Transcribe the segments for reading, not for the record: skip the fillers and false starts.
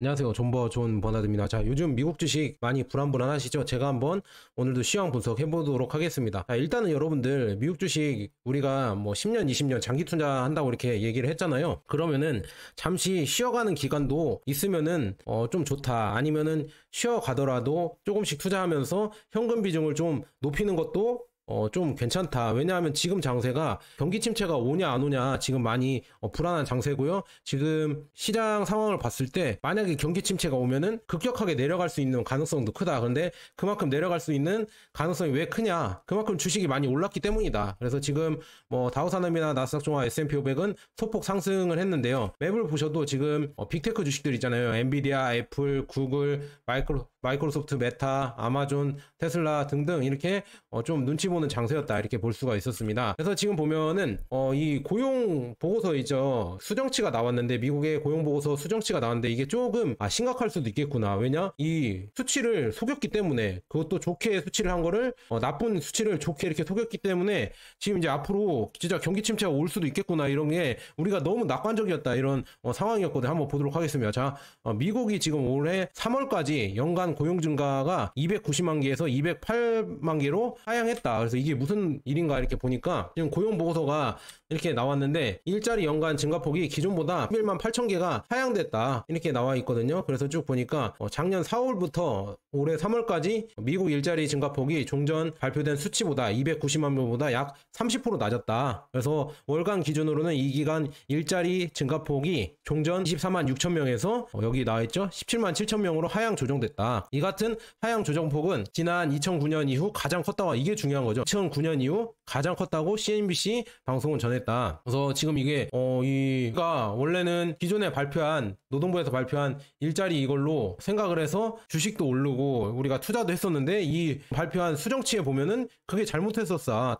안녕하세요. 존 버나드입니다. 자, 요즘 미국 주식 많이 불안불안하시죠? 제가 한번 오늘도 시황 분석해 보도록 하겠습니다. 자, 일단은 여러분들 미국 주식 우리가 뭐 10년, 20년 장기 투자한다고 이렇게 얘기를 했잖아요. 그러면은 잠시 쉬어가는 기간도 있으면은 좀 좋다. 아니면은 쉬어가더라도 조금씩 투자하면서 현금 비중을 좀 높이는 것도 좀 괜찮다. 왜냐하면 지금 장세가 경기 침체가 오냐 안 오냐 지금 많이 불안한 장세고요. 지금 시장 상황을 봤을 때 만약에 경기 침체가 오면은 급격하게 내려갈 수 있는 가능성도 크다. 그런데 그만큼 내려갈 수 있는 가능성이 왜 크냐? 그만큼 주식이 많이 올랐기 때문이다. 그래서 지금 뭐 다우산업이나 나스닥 종합 S&P 500은 소폭 상승을 했는데요. 맵을 보셔도 지금 빅테크 주식들 있잖아요. 엔비디아, 애플, 구글, 마이크로소프트, 메타, 아마존, 테슬라 등등 이렇게 좀 눈치 보는 장세였다 이렇게 볼 수가 있었습니다. 그래서 지금 보면은 이 고용 보고서 있죠. 수정치가 나왔는데 미국의 고용 보고서 수정치가 나왔는데 이게 조금 심각할 수도 있겠구나. 왜냐? 이 수치를 속였기 때문에 그것도 좋게 수치를 한 거를 나쁜 수치를 좋게 이렇게 속였기 때문에 지금 이제 앞으로 진짜 경기 침체가 올 수도 있겠구나 이런 게 우리가 너무 낙관적이었다 이런 상황이었거든요. 한번 보도록 하겠습니다. 자, 미국이 지금 올해 3월까지 연간 고용 증가가 290만 개에서 208만 개로 하향했다. 그래서 이게 무슨 일인가 이렇게 보니까 지금 고용 보고서가 이렇게 나왔는데 일자리 연간 증가폭이 기존보다 11만 8천 개가 하향됐다 이렇게 나와 있거든요. 그래서 쭉 보니까 작년 4월부터 올해 3월까지 미국 일자리 증가폭이 종전 발표된 수치보다 290만 명보다 약 30% 낮았다. 그래서 월간 기준으로는 이 기간 일자리 증가폭이 종전 24만 6천 명에서 여기 나와 있죠. 17만 7천 명으로 하향 조정됐다. 이 같은 하향 조정폭은 지난 2009년 이후 가장 컸다고. 이게 중요한 거죠. 2009년 이후 가장 컸다고 CNBC 방송은 전했다. 그래서 지금 이게 이가 원래는 기존에 발표한 노동부에서 발표한 일자리 이걸로 생각을 해서 주식도 오르고 우리가 투자도 했었는데 이 발표한 수정치에 보면은 그게 잘못했었다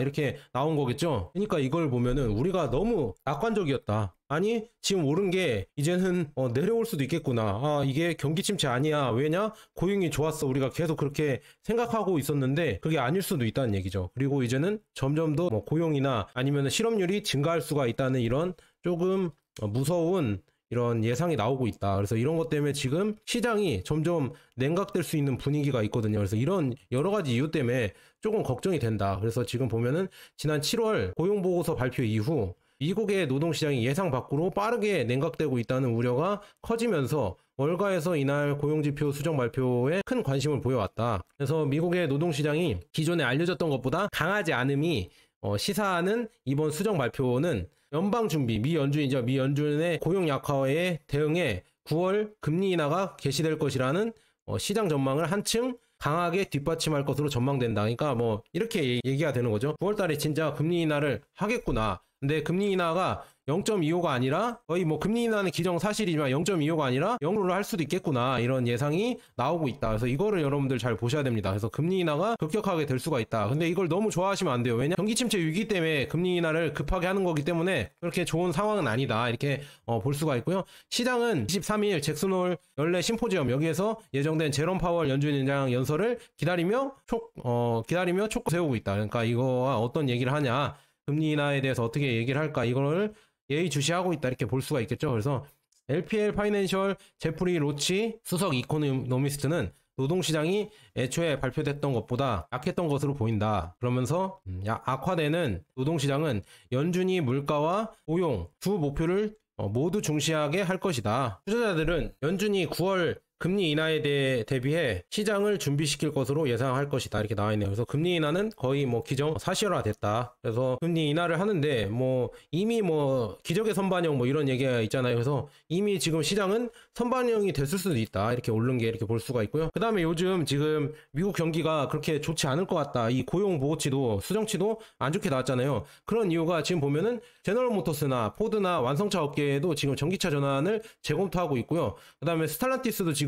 이렇게 나온 거겠죠. 그러니까 이걸 보면은 우리가 너무 낙관적이었다. 아니 지금 오른 게 이제는 내려올 수도 있겠구나. 이게 경기 침체 아니야. 왜냐? 고용이 좋았어. 우리가 계속 그렇게 생각하고 있었는데 그게 아닐 수도 있다는 얘기죠. 그리고 이제는 점점 더 고용이나 아니면 실업률이 증가할 수가 있다는 이런 조금 무서운 이런 예상이 나오고 있다. 그래서 이런 것 때문에 지금 시장이 점점 냉각될 수 있는 분위기가 있거든요. 그래서 이런 여러 가지 이유 때문에 조금 걱정이 된다. 그래서 지금 보면은 지난 7월 고용보고서 발표 이후 미국의 노동시장이 예상 밖으로 빠르게 냉각되고 있다는 우려가 커지면서 월가에서 이날 고용지표 수정 발표에 큰 관심을 보여왔다. 그래서 미국의 노동시장이 기존에 알려졌던 것보다 강하지 않음이 시사하는 이번 수정 발표는 연방준비, 미 연준의 고용 약화에 대응해 9월 금리 인하가 개시될 것이라는 시장 전망을 한층 강하게 뒷받침할 것으로 전망된다. 그러니까 뭐 이렇게 얘기가 되는 거죠. 9월 달에 진짜 금리 인하를 하겠구나. 근데 금리 인하가 0.25가 아니라 거의 뭐 금리 인하는 기정사실이지만 0.25가 아니라 0으로 할 수도 있겠구나 이런 예상이 나오고 있다. 그래서 이거를 여러분들 잘 보셔야 됩니다. 그래서 금리 인하가 급격하게 될 수가 있다. 근데 이걸 너무 좋아하시면 안 돼요. 왜냐? 경기 침체 위기 때문에 금리 인하를 급하게 하는 거기 때문에 그렇게 좋은 상황은 아니다. 이렇게 볼 수가 있고요. 시장은 23일 잭슨홀 연례 심포지엄 여기에서 예정된 제롬 파월 연준위원장 연설을 기다리며 촉구 세우고 있다. 그러니까 이거와 어떤 얘기를 하냐? 금리 인하에 대해서 어떻게 얘기를 할까? 이거를 예의주시하고 있다 이렇게 볼 수가 있겠죠. 그래서 LPL 파이낸셜 제프리 로치 수석 이코노미스트는 노동시장이 애초에 발표됐던 것보다 약했던 것으로 보인다. 그러면서 악화되는 노동시장은 연준이 물가와 고용 두 목표를 모두 중시하게 할 것이다. 투자자들은 연준이 9월 금리 인하에 대비해 시장을 준비시킬 것으로 예상할 것이다. 이렇게 나와 있네요. 그래서 금리 인하는 거의 뭐 기정 사실화 됐다. 그래서 금리 인하를 하는데 뭐 이미 뭐 기적의 선반영 뭐 이런 얘기가 있잖아요. 그래서 이미 지금 시장은 선반영이 됐을 수도 있다. 이렇게 오른 게 이렇게 볼 수가 있고요. 그 다음에 요즘 지금 미국 경기가 그렇게 좋지 않을 것 같다. 이 고용 보고치도 수정치도 안 좋게 나왔잖아요. 그런 이유가 지금 보면은 제너럴 모터스나 포드나 완성차 업계에도 지금 전기차 전환을 재검토하고 있고요. 그 다음에 스탈란티스도 지금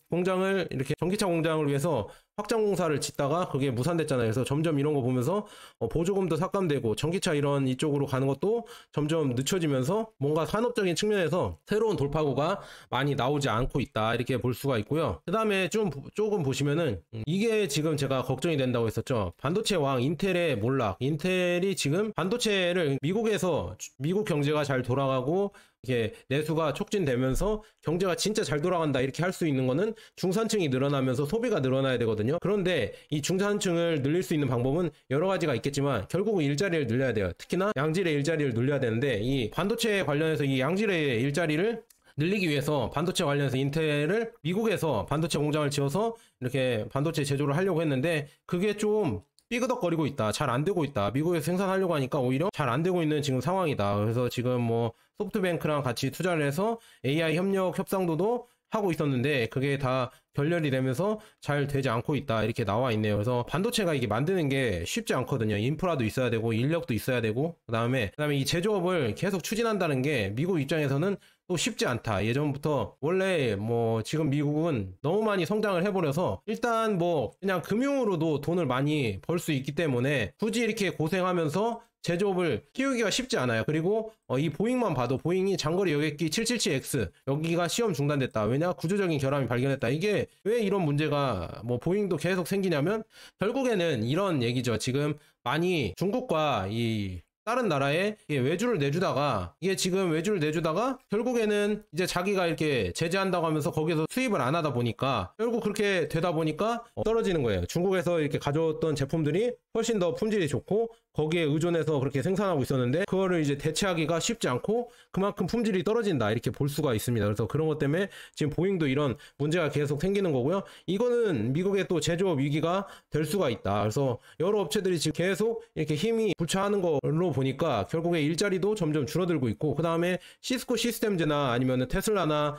공장을 이렇게 전기차 공장을 위해서 확장 공사를 짓다가 그게 무산됐잖아요. 그래서 점점 이런 거 보면서 보조금도 삭감되고 전기차 이런 이쪽으로 가는 것도 점점 늦춰지면서 뭔가 산업적인 측면에서 새로운 돌파구가 많이 나오지 않고 있다, 이렇게 볼 수가 있고요. 그 다음에 조금 보시면은 이게 지금 제가 걱정이 된다고 했었죠. 반도체 왕 인텔의 몰락. 인텔이 지금 반도체를 미국에서 미국 경제가 잘 돌아가고 이게 내수가 촉진되면서 경제가 진짜 잘 돌아간다, 이렇게 할 수 있는 거는 중산층이 늘어나면서 소비가 늘어나야 되거든요. 그런데 이 중산층을 늘릴 수 있는 방법은 여러 가지가 있겠지만 결국은 일자리를 늘려야 돼요. 특히나 양질의 일자리를 늘려야 되는데, 이 반도체 관련해서 이 양질의 일자리를 늘리기 위해서 반도체 관련해서 인텔을 미국에서 반도체 공장을 지어서 이렇게 반도체 제조를 하려고 했는데 그게 좀 삐그덕거리고 있다, 잘 안 되고 있다. 미국에서 생산하려고 하니까 오히려 잘 안 되고 있는 지금 상황이다. 그래서 지금 뭐 소프트뱅크랑 같이 투자를 해서 AI 협력 협상도도 하고 있었는데 그게 다 결렬이 되면서 잘 되지 않고 있다, 이렇게 나와 있네요. 그래서 반도체가 이게 만드는 게 쉽지 않거든요. 인프라도 있어야 되고 인력도 있어야 되고 그다음에 이 제조업을 계속 추진한다는 게 미국 입장에서는 또 쉽지 않다. 예전부터 원래 뭐 지금 미국은 너무 많이 성장을 해버려서 일단 뭐 그냥 금융으로도 돈을 많이 벌 수 있기 때문에 굳이 이렇게 고생하면서 제조업을 키우기가 쉽지 않아요. 그리고 이 보잉만 봐도 보잉이 장거리 여객기 777X 여기가 시험 중단됐다. 왜냐? 구조적인 결함이 발견했다. 이게 왜 이런 문제가 뭐 보잉도 계속 생기냐면 결국에는 이런 얘기죠. 지금 많이 중국과 이 다른 나라에 외주를 내주다가 이게 지금 외주를 내주다가 결국에는 이제 자기가 이렇게 제재한다고 하면서 거기서 수입을 안 하다 보니까 결국 그렇게 되다 보니까 떨어지는 거예요. 중국에서 이렇게 가져왔던 제품들이 훨씬 더 품질이 좋고 거기에 의존해서 그렇게 생산하고 있었는데 그거를 이제 대체하기가 쉽지 않고 그만큼 품질이 떨어진다, 이렇게 볼 수가 있습니다. 그래서 그런 것 때문에 지금 보잉도 이런 문제가 계속 생기는 거고요. 이거는 미국의 또 제조업 위기가 될 수가 있다. 그래서 여러 업체들이 지금 계속 이렇게 힘이 부처하는 걸로 보니까 결국에 일자리도 점점 줄어들고 있고, 그 다음에 시스코 시스템즈나 아니면 테슬라나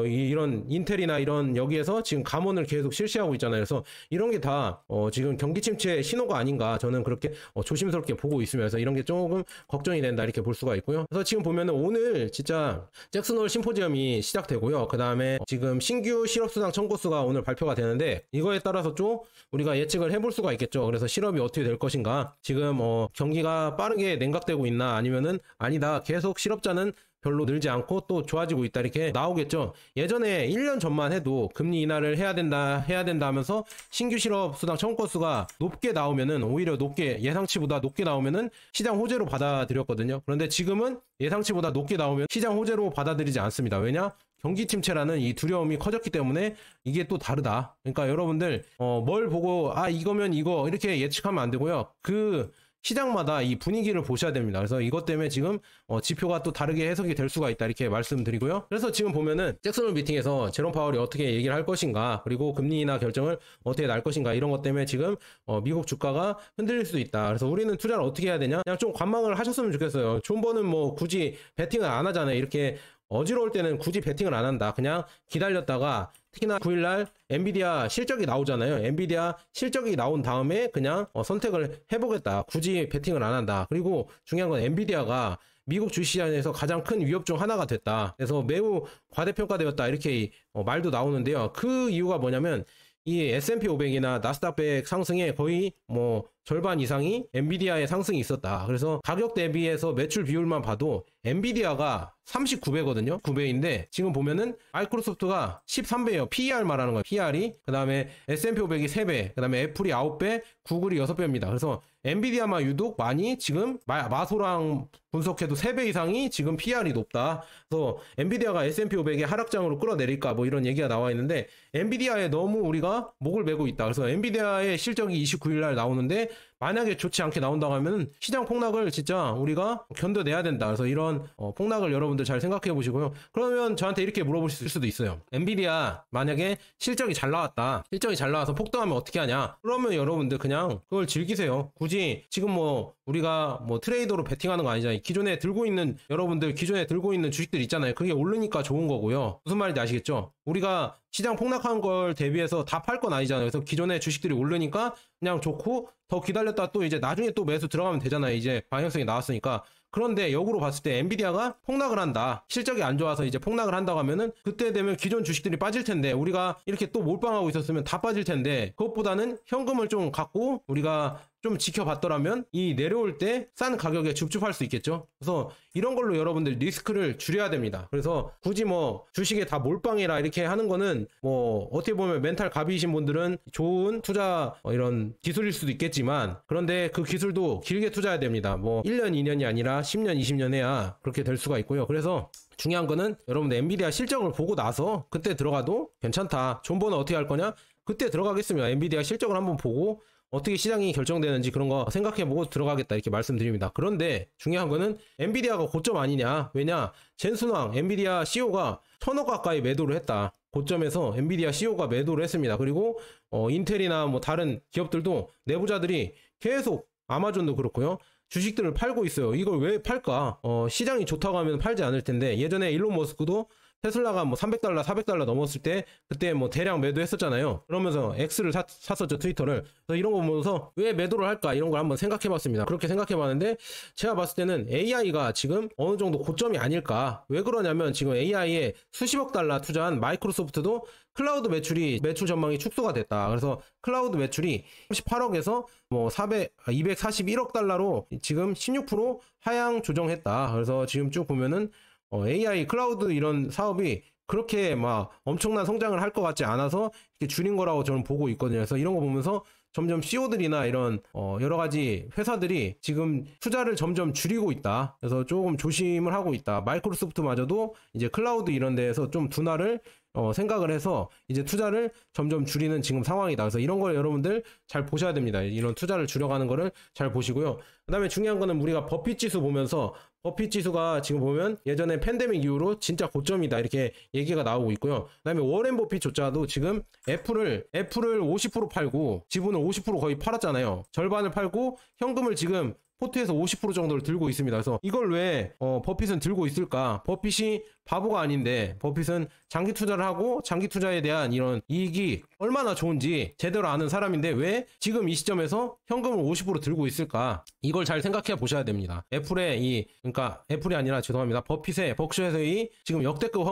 이런 인텔이나 이런 여기에서 지금 감원을 계속 실시하고 있잖아요. 그래서 이런 게 다 지금 경기 침체 신호가 아닌가, 저는 그렇게 조심스럽게 보고 있으면서 이런 게 조금 걱정이 된다, 이렇게 볼 수가 있고요. 그래서 지금 보면은 오늘 진짜 잭슨홀 심포지엄이 시작되고요. 그 다음에 지금 신규 실업수당 청구수가 오늘 발표가 되는데 이거에 따라서 좀 우리가 예측을 해볼 수가 있겠죠. 그래서 실업이 어떻게 될 것인가, 지금 경기가 빠르게 냉각되고 있나, 아니면은 아니다, 계속 실업자는 별로 늘지 않고 또 좋아지고 있다, 이렇게 나오겠죠. 예전에 1년 전만 해도 금리 인하를 해야 된다 하면서 신규 실업 수당 청구 건수가 높게 나오면은, 오히려 높게, 예상치보다 높게 나오면은 시장 호재로 받아들였거든요. 그런데 지금은 예상치보다 높게 나오면 시장 호재로 받아들이지 않습니다. 왜냐? 경기 침체라는 이 두려움이 커졌기 때문에 이게 또 다르다. 그러니까 여러분들 뭘 보고 이거면 이거 이렇게 예측하면 안 되고요. 그 시장마다 이 분위기를 보셔야 됩니다. 그래서 이것 때문에 지금 지표가 또 다르게 해석이 될 수가 있다, 이렇게 말씀드리고요. 그래서 지금 보면은 잭슨홀 미팅에서 제롬 파월이 어떻게 얘기를 할 것인가, 그리고 금리 인하 결정을 어떻게 날 것인가, 이런 것 때문에 지금 미국 주가가 흔들릴 수도 있다. 그래서 우리는 투자를 어떻게 해야 되냐? 그냥 좀 관망을 하셨으면 좋겠어요. 존버는 뭐 굳이 베팅을 안 하잖아요. 이렇게 어지러울 때는 굳이 베팅을 안 한다. 그냥 기다렸다가, 특히나 9일날 엔비디아 실적이 나오잖아요. 엔비디아 실적이 나온 다음에 그냥 선택을 해보겠다. 굳이 베팅을 안 한다. 그리고 중요한 건 엔비디아가 미국 주시장에서 가장 큰 위협 중 하나가 됐다. 그래서 매우 과대평가되었다, 이렇게 말도 나오는데요. 그 이유가 뭐냐면 이 S&P 500이나 나스닥 100 상승에 거의 뭐 절반 이상이 엔비디아의 상승이 있었다. 그래서 가격 대비해서 매출 비율만 봐도 엔비디아가 39배거든요. 9배인데 지금 보면은 마이크로소프트가 13배예요. PER 말하는 거예요. PER이. 그 다음에 S&P 500이 3배, 그 다음에 애플이 9배, 구글이 6배입니다. 그래서 엔비디아만 유독 많이 지금 마소랑 분석해도 3배 이상이 지금 PER이 높다. 그래서 엔비디아가 S&P 500의 하락장으로 끌어내릴까, 뭐 이런 얘기가 나와 있는데 엔비디아에 너무 우리가 목을 메고 있다. 그래서 엔비디아의 실적이 29일 날 나오는데 만약에 좋지 않게 나온다고 하면 시장 폭락을 진짜 우리가 견뎌내야 된다. 그래서 이런 폭락을 여러분들 잘 생각해 보시고요. 그러면 저한테 이렇게 물어보실 수도 있어요. 엔비디아 만약에 실적이 잘 나왔다, 실적이 잘 나와서 폭등하면 어떻게 하냐? 그러면 여러분들 그냥 그걸 즐기세요. 굳이 지금 뭐 우리가 뭐 트레이더로 베팅하는 거 아니잖아요. 기존에 들고 있는, 여러분들 기존에 들고 있는 주식들 있잖아요. 그게 오르니까 좋은 거고요. 무슨 말인지 아시겠죠? 우리가 시장 폭락한 걸 대비해서 다 팔 건 아니잖아요. 그래서 기존에 주식들이 오르니까 그냥 좋고, 더 기다렸다 또 이제 나중에 또 매수 들어가면 되잖아요. 이제 방향성이 나왔으니까. 그런데 역으로 봤을 때 엔비디아가 폭락을 한다. 실적이 안 좋아서 이제 폭락을 한다고 하면은 그때 되면 기존 주식들이 빠질 텐데 우리가 이렇게 또 몰빵하고 있었으면 다 빠질 텐데 그것보다는 현금을 좀 갖고 우리가 좀 지켜봤더라면 이 내려올 때 싼 가격에 줍줍할 수 있겠죠. 그래서 이런 걸로 여러분들 리스크를 줄여야 됩니다. 그래서 굳이 뭐 주식에 다 몰빵해라 이렇게 하는 거는 뭐 어떻게 보면 멘탈 갑이신 분들은 좋은 투자 이런 기술일 수도 있겠지만 그런데 그 기술도 길게 투자해야 됩니다. 뭐 1년 2년이 아니라 10년 20년 해야 그렇게 될 수가 있고요. 그래서 중요한 거는 여러분들 엔비디아 실적을 보고 나서 그때 들어가도 괜찮다. 존버는 어떻게 할 거냐? 그때 들어가겠습니다. 엔비디아 실적을 한번 보고 어떻게 시장이 결정되는지 그런 거 생각해보고 들어가겠다 이렇게 말씀드립니다. 그런데 중요한 거는 엔비디아가 고점 아니냐. 왜냐 젠순왕 엔비디아 CEO가 1000억 가까이 매도를 했다. 고점에서 엔비디아 CEO가 매도를 했습니다. 그리고 인텔이나 뭐 다른 기업들도 내부자들이 계속 아마존도 그렇고요. 주식들을 팔고 있어요. 이걸 왜 팔까? 시장이 좋다고 하면 팔지 않을 텐데 예전에 일론 머스크도 테슬라가 뭐 $300, $400 넘었을 때 그때 뭐 대량 매도했었잖아요. 그러면서 X를 샀었죠, 트위터를. 그래서 이런 거 보면서 왜 매도를 할까 이런 걸 한번 생각해봤습니다. 그렇게 생각해봤는데 제가 봤을 때는 AI가 지금 어느 정도 고점이 아닐까. 왜 그러냐면 지금 AI에 수십억 달러 투자한 마이크로소프트도 클라우드 매출 전망이 축소가 됐다. 그래서 클라우드 매출이 38억에서 뭐 241억 달러로 지금 16% 하향 조정했다. 그래서 지금 쭉 보면은 AI 클라우드 이런 사업이 그렇게 막 엄청난 성장을 할 것 같지 않아서 이렇게 줄인 거라고 저는 보고 있거든요. 그래서 이런 거 보면서 점점 CEO들이나 이런 여러 가지 회사들이 지금 투자를 점점 줄이고 있다. 그래서 조금 조심을 하고 있다. 마이크로소프트마저도 이제 클라우드 이런 데에서 좀 둔화를 생각을 해서 이제 투자를 점점 줄이는 지금 상황이다. 그래서 이런 걸 여러분들 잘 보셔야 됩니다. 이런 투자를 줄여가는 거를 잘 보시고요. 그 다음에 중요한 거는 우리가 버핏 지수 보면서 버핏 지수가 지금 보면 예전에 팬데믹 이후로 진짜 고점이다 이렇게 얘기가 나오고 있고요. 그 다음에 워렌 버핏조차도 지금 애플을 50% 팔고 지분을 50% 거의 팔았잖아요. 절반을 팔고 현금을 지금 포트에서 50% 정도를 들고 있습니다. 그래서 이걸 왜 버핏은 들고 있을까? 버핏이 바보가 아닌데 버핏은 장기 투자를 하고 장기 투자에 대한 이런 이익이 얼마나 좋은지 제대로 아는 사람인데 왜 지금 이 시점에서 현금을 50% 들고 있을까? 이걸 잘 생각해 보셔야 됩니다. 그러니까 애플이 아니라 죄송합니다. 버핏의 버크셔에서의 지금 역대급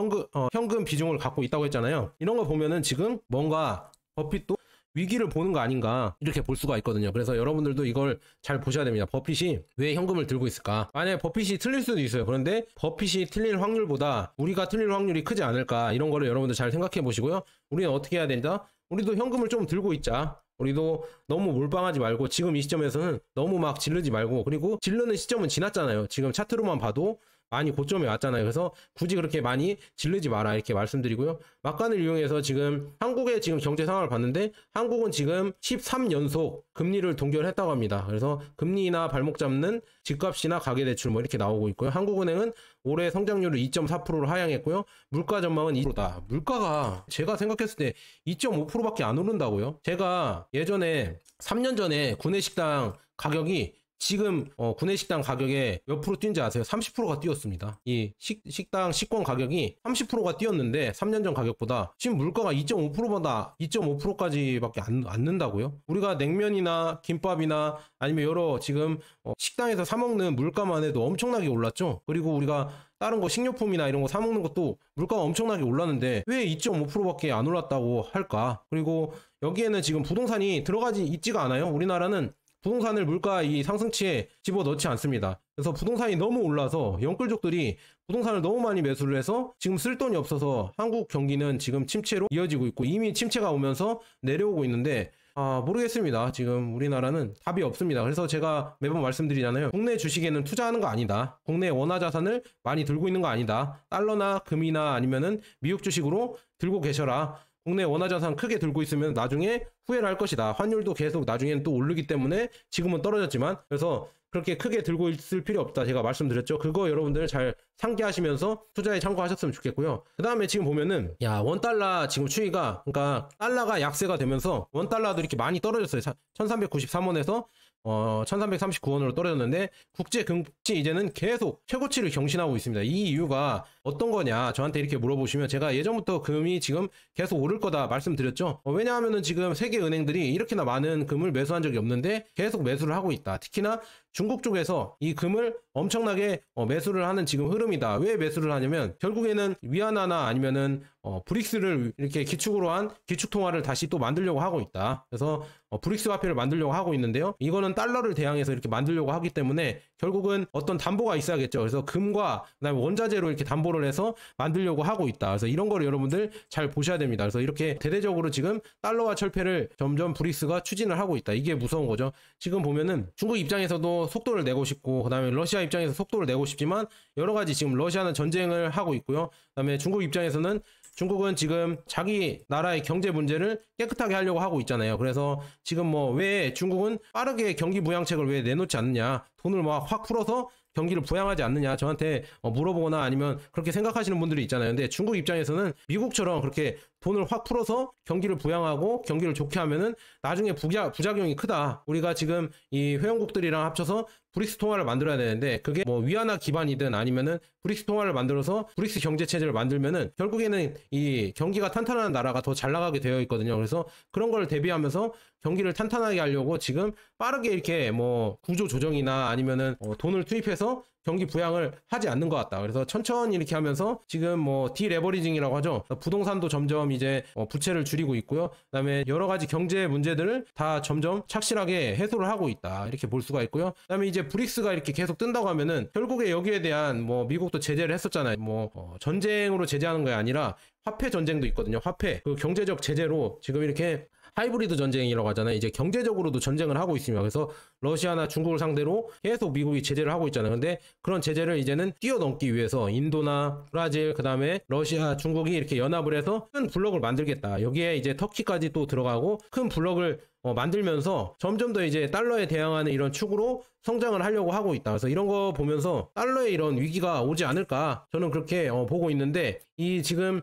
현금 비중을 갖고 있다고 했잖아요. 이런 거 보면은 지금 뭔가 버핏도 위기를 보는 거 아닌가 이렇게 볼 수가 있거든요. 그래서 여러분들도 이걸 잘 보셔야 됩니다. 버핏이 왜 현금을 들고 있을까? 만약에 버핏이 틀릴 수도 있어요. 그런데 버핏이 틀릴 확률보다 우리가 틀릴 확률이 크지 않을까 이런 거를 여러분들 잘 생각해 보시고요. 우리는 어떻게 해야 된다? 우리도 현금을 좀 들고 있자. 우리도 너무 몰빵하지 말고 지금 이 시점에서는 너무 막 지르지 말고 그리고 지르는 시점은 지났잖아요. 지금 차트로만 봐도 많이 고점에 왔잖아요. 그래서 굳이 그렇게 많이 지르지 마라 이렇게 말씀드리고요. 막간을 이용해서 지금 한국의 지금 경제 상황을 봤는데 한국은 지금 13연속 금리를 동결했다고 합니다. 그래서 금리나 발목 잡는 집값이나 가계대출 뭐 이렇게 나오고 있고요. 한국은행은 올해 성장률을 2.4%로 하향했고요. 물가 전망은 2%다. 물가가 제가 생각했을 때 2.5%밖에 안 오른다고요. 제가 예전에 3년 전에 구내식당 가격이 지금 구내식당 가격에 몇 프로 뛴지 아세요? 30%가 뛰었습니다. 이 식당 식권 가격이 30%가 뛰었는데 3년 전 가격보다 지금 물가가 2.5%보다 2.5%까지밖에 안 는다고요? 우리가 냉면이나 김밥이나 아니면 여러 지금 식당에서 사 먹는 물가만 해도 엄청나게 올랐죠. 그리고 우리가 다른 거 식료품이나 이런 거 사 먹는 것도 물가가 엄청나게 올랐는데 왜 2.5%밖에 안 올랐다고 할까? 그리고 여기에는 지금 부동산이 들어가지 있지가 않아요. 우리나라는 부동산을 물가 이 상승치에 집어넣지 않습니다. 그래서 부동산이 너무 올라서 영끌족들이 부동산을 너무 많이 매수를 해서 지금 쓸 돈이 없어서 한국 경기는 지금 침체로 이어지고 있고 이미 침체가 오면서 내려오고 있는데 모르겠습니다. 지금 우리나라는 답이 없습니다. 그래서 제가 매번 말씀드리잖아요. 국내 주식에는 투자하는 거 아니다. 국내 원화 자산을 많이 들고 있는 거 아니다. 달러나 금이나 아니면은 미국 주식으로 들고 계셔라. 국내 원화자산 크게 들고 있으면 나중에 후회를 할 것이다. 환율도 계속 나중에는 또 오르기 때문에 지금은 떨어졌지만 그래서 그렇게 크게 들고 있을 필요 없다. 제가 말씀드렸죠. 그거 여러분들 잘 상기하시면서 투자에 참고하셨으면 좋겠고요. 그 다음에 지금 보면은 원달러 지금 추이가 그러니까 달러가 약세가 되면서 원달러도 이렇게 많이 떨어졌어요. 1393원에서 1339원으로 떨어졌는데 국제 금값이 이제는 계속 최고치를 경신하고 있습니다. 이 이유가 어떤 거냐 저한테 이렇게 물어보시면 제가 예전부터 금이 지금 계속 오를 거다 말씀드렸죠. 왜냐하면은 지금 세계 은행들이 이렇게나 많은 금을 매수한 적이 없는데 계속 매수를 하고 있다. 특히나 중국 쪽에서 이 금을 엄청나게 매수를 하는 지금 흐름이다. 왜 매수를 하냐면 결국에는 위안화나 아니면은 브릭스를 이렇게 기축으로 한 기축통화를 다시 또 만들려고 하고 있다. 그래서 브릭스 화폐를 만들려고 하고 있는데요. 이거는 달러를 대항해서 이렇게 만들려고 하기 때문에 결국은 어떤 담보가 있어야겠죠. 그래서 금과 그다음에 원자재로 이렇게 담보를 해서 만들려고 하고 있다. 그래서 이런 거를 여러분들 잘 보셔야 됩니다. 그래서 이렇게 대대적으로 지금 달러화 철폐를 점점 브릭스가 추진을 하고 있다. 이게 무서운 거죠. 지금 보면은 중국 입장에서도 속도를 내고 싶고 그다음에 러시아 입장에서 속도를 내고 싶지만 여러 가지 지금 러시아는 전쟁을 하고 있고요. 그다음에 중국 입장에서는 중국은 지금 자기 나라의 경제 문제를 깨끗하게 하려고 하고 있잖아요. 그래서 지금 뭐 왜 중국은 빠르게 경기 부양책을 왜 내놓지 않느냐, 돈을 막 확 풀어서 경기를 부양하지 않느냐 저한테 물어보거나 아니면 그렇게 생각하시는 분들이 있잖아요. 근데 중국 입장에서는 미국처럼 그렇게 돈을 확 풀어서 경기를 부양하고 경기를 좋게 하면은 나중에 부작용이 크다. 우리가 지금 이 회원국들이랑 합쳐서 브릭스 통화를 만들어야 되는데 그게 뭐 위안화 기반이든 아니면은 브릭스 통화를 만들어서 브릭스 경제 체제를 만들면은 결국에는 이 경기가 탄탄한 나라가 더 잘 나가게 되어 있거든요. 그래서 그런 걸 대비하면서 경기를 탄탄하게 하려고 지금 빠르게 이렇게 뭐 구조 조정이나 아니면은 돈을 투입해서 경기 부양을 하지 않는 것 같다. 그래서 천천히 이렇게 하면서 지금 뭐 디레버리징이라고 하죠. 부동산도 점점 이제 부채를 줄이고 있고요. 그다음에 여러 가지 경제 문제들을 다 점점 착실하게 해소를 하고 있다. 이렇게 볼 수가 있고요. 그다음에 이제 브릭스가 이렇게 계속 뜬다고 하면은 결국에 여기에 대한 뭐 미국도 제재를 했었잖아요. 뭐 전쟁으로 제재하는 게 아니라 화폐 전쟁도 있거든요. 화폐 그 경제적 제재로 지금 이렇게 하이브리드 전쟁이라고 하잖아요. 이제 경제적으로도 전쟁을 하고 있습니다. 그래서 러시아나 중국을 상대로 계속 미국이 제재를 하고 있잖아요. 근데 그런 제재를 이제는 뛰어넘기 위해서 인도나 브라질, 그 다음에 러시아, 중국이 이렇게 연합을 해서 큰 블록을 만들겠다. 여기에 이제 터키까지 또 들어가고 큰 블록을 만들면서 점점 더 이제 달러에 대항하는 이런 축으로 성장을 하려고 하고 있다. 그래서 이런 거 보면서 달러에 이런 위기가 오지 않을까 저는 그렇게 보고 있는데 이 지금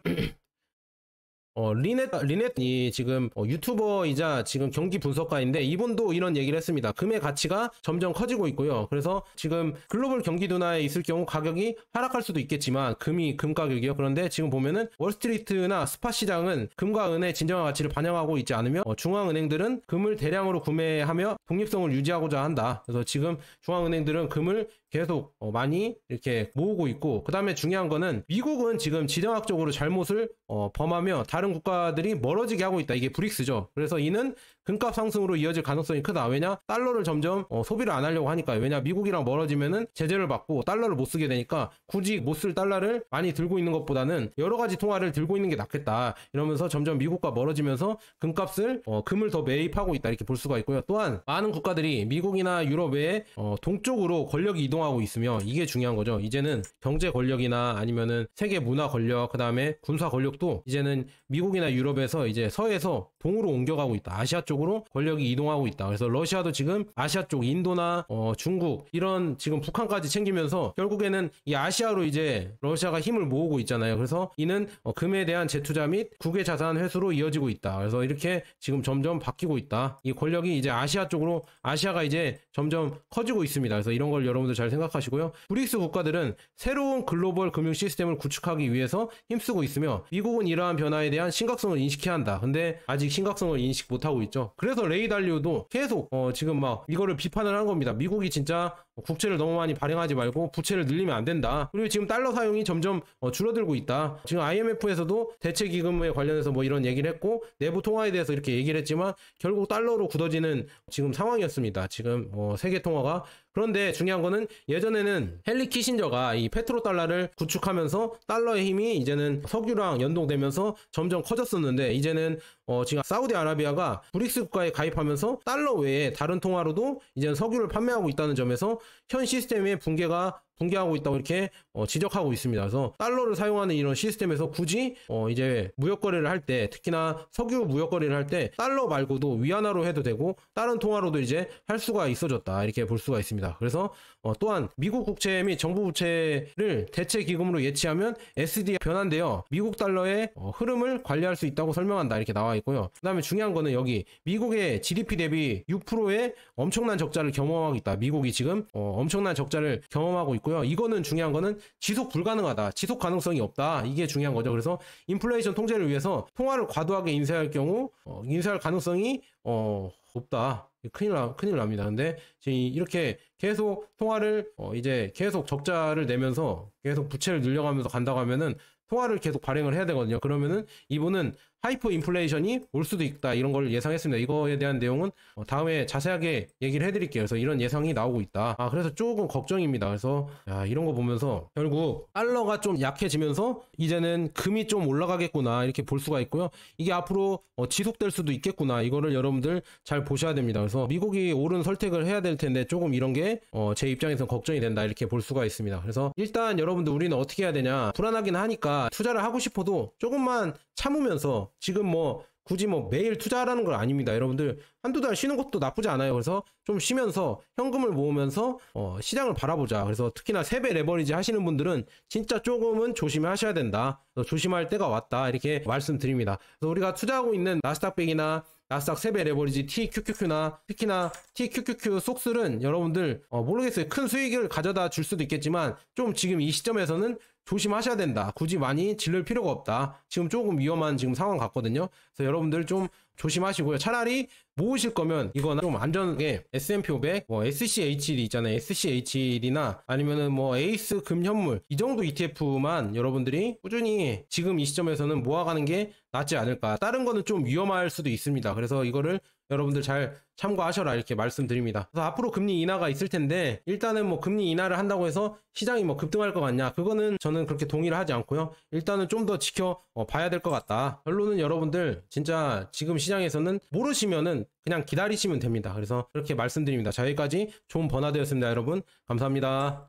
리넷이 지금 유튜버이자 지금 경기 분석가인데 이분도 이런 얘기를 했습니다. 금의 가치가 점점 커지고 있고요. 그래서 지금 글로벌 경기 둔화에 있을 경우 가격이 하락할 수도 있겠지만 금 가격이요. 그런데 지금 보면은 월스트리트나 스팟 시장은 금과 은의 진정한 가치를 반영하고 있지 않으며 중앙은행들은 금을 대량으로 구매하며 독립성을 유지하고자 한다. 그래서 지금 중앙은행들은 금을 계속 많이 이렇게 모으고 있고 그 다음에 중요한 거는 미국은 지금 지정학적으로 잘못을 범하며 다른 국가들이 멀어지게 하고 있다. 이게 브릭스죠. 그래서 이는 금값 상승으로 이어질 가능성이 크다. 왜냐? 달러를 점점 소비를 안 하려고 하니까요. 왜냐? 미국이랑 멀어지면은 제재를 받고 달러를 못 쓰게 되니까 굳이 못 쓸 달러를 많이 들고 있는 것보다는 여러 가지 통화를 들고 있는 게 낫겠다. 이러면서 점점 미국과 멀어지면서 금값을 금을 더 매입하고 있다. 이렇게 볼 수가 있고요. 또한 많은 국가들이 미국이나 유럽 외에 동쪽으로 권력이 이동하고 있으며 이게 중요한 거죠. 이제는 경제 권력이나 아니면은 세계 문화 권력, 그 다음에 군사 권력도 이제는 미국이나 유럽에서 이제 서에서 동으로 옮겨가고 있다. 아시아 쪽으로 권력이 이동하고 있다. 그래서 러시아도 지금 아시아 쪽 인도나 중국 이런 지금 북한까지 챙기면서 결국에는 이 아시아로 이제 러시아가 힘을 모으고 있잖아요. 그래서 이는 금에 대한 재투자 및 국외 자산 회수로 이어지고 있다. 그래서 이렇게 지금 점점 바뀌고 있다. 이 권력이 이제 아시아 쪽으로 아시아가 이제 점점 커지고 있습니다. 그래서 이런 걸 여러분들 잘 생각하시고요. 브릭스 국가들은 새로운 글로벌 금융 시스템을 구축하기 위해서 힘쓰고 있으며 미국은 이러한 변화에 대한 심각성을 인식해야 한다. 근데 아직 심각성을 인식 못하고 있죠. 그래서 레이 달리오도 계속 지금 막 이거를 비판을 한 겁니다. 미국이 진짜 국채를 너무 많이 발행하지 말고 부채를 늘리면 안 된다. 그리고 지금 달러 사용이 점점 줄어들고 있다. 지금 IMF에서도 대체기금에 관련해서 뭐 이런 얘기를 했고 내부 통화에 대해서 이렇게 얘기를 했지만 결국 달러로 굳어지는 지금 상황이었습니다. 지금 세계 통화가. 그런데 중요한 거는 예전에는 헨리 키신저가 이 페트로 달러를 구축하면서 달러의 힘이 이제는 석유랑 연동되면서 점점 커졌었는데 이제는 지금 사우디아라비아가 브릭스 국가에 가입하면서 달러 외에 다른 통화로도 이제는 석유를 판매하고 있다는 점에서 현 시스템의 붕괴하고 있다고 이렇게 지적하고 있습니다. 그래서 달러를 사용하는 이런 시스템에서 굳이 이제 무역거래를 할 때 특히나 석유 무역거래를 할 때 달러 말고도 위안화로 해도 되고 다른 통화로도 이제 할 수가 있어졌다. 이렇게 볼 수가 있습니다. 그래서 또한 미국 국채 및 정부 부채를 대체 기금으로 예치하면 SD가 변환되어 미국 달러의 흐름을 관리할 수 있다고 설명한다. 이렇게 나와 있고요. 그 다음에 중요한 거는 여기 미국의 GDP 대비 6%의 엄청난 적자를 경험하고 있다. 미국이 지금 엄청난 적자를 경험하고 있고요. 있고요. 이거는 중요한 거는 지속 불가능하다. 지속 가능성이 없다. 이게 중요한 거죠. 그래서 인플레이션 통제를 위해서 통화를 과도하게 인쇄할 경우 인쇄할 가능성이 없다. 큰일 납니다. 근데 지금 이렇게 계속 통화를 이제 계속 적자를 내면서 계속 부채를 늘려가면서 간다고 하면은 통화를 계속 발행을 해야 되거든요. 그러면은 이분은 하이퍼 인플레이션이 올 수도 있다. 이런 걸 예상했습니다. 이거에 대한 내용은 다음에 자세하게 얘기를 해드릴게요. 그래서 이런 예상이 나오고 있다. 그래서 조금 걱정입니다. 그래서 이런 거 보면서 결국 달러가 좀 약해지면서 이제는 금이 좀 올라가겠구나 이렇게 볼 수가 있고요. 이게 앞으로 지속될 수도 있겠구나. 이거를 여러분들 잘 보셔야 됩니다. 그래서 미국이 옳은 선택을 해야 될 텐데 조금 이런 게 제 입장에서 걱정이 된다 이렇게 볼 수가 있습니다. 그래서 일단 여러분들 우리는 어떻게 해야 되냐, 불안하긴 하니까 투자를 하고 싶어도 조금만 참으면서, 지금 뭐 굳이 뭐 매일 투자하라는 건 아닙니다. 여러분들 한두 달 쉬는 것도 나쁘지 않아요. 그래서 좀 쉬면서 현금을 모으면서 시장을 바라보자. 그래서 특히나 세배 레버리지 하시는 분들은 진짜 조금은 조심하셔야 된다. 조심할 때가 왔다 이렇게 말씀드립니다. 그래서 우리가 투자하고 있는 나스닥백이나 나스닥 세배 레버리지 TQQQ나 특히나 TQQQ 속슬은 여러분들 모르겠어요. 큰 수익을 가져다 줄 수도 있겠지만 좀 지금 이 시점에서는 조심하셔야 된다. 굳이 많이 질릴 필요가 없다. 지금 조금 위험한 지금 상황 같거든요. 그래서 여러분들 좀 조심하시고요. 차라리 모으실 거면 이거나 좀 안전하게 S&P 500, 뭐 SCHD 있잖아요. SCHD나 아니면은 뭐 에이스 금현물 이 정도 ETF만 여러분들이 꾸준히 지금 이 시점에서는 모아가는 게 낫지 않을까. 다른 거는 좀 위험할 수도 있습니다. 그래서 이거를 여러분들 잘 참고하셔라 이렇게 말씀드립니다. 그래서 앞으로 금리 인하가 있을 텐데 일단은 뭐 금리 인하를 한다고 해서 시장이 뭐 급등할 것 같냐, 그거는 저는 그렇게 동의를 하지 않고요. 일단은 좀 더 지켜 봐야 될 것 같다. 결론은 여러분들 진짜 지금 시장에서는 모르시면은 그냥 기다리시면 됩니다. 그래서 그렇게 말씀드립니다. 자, 여기까지 좋은 버나드였습니다. 여러분 감사합니다.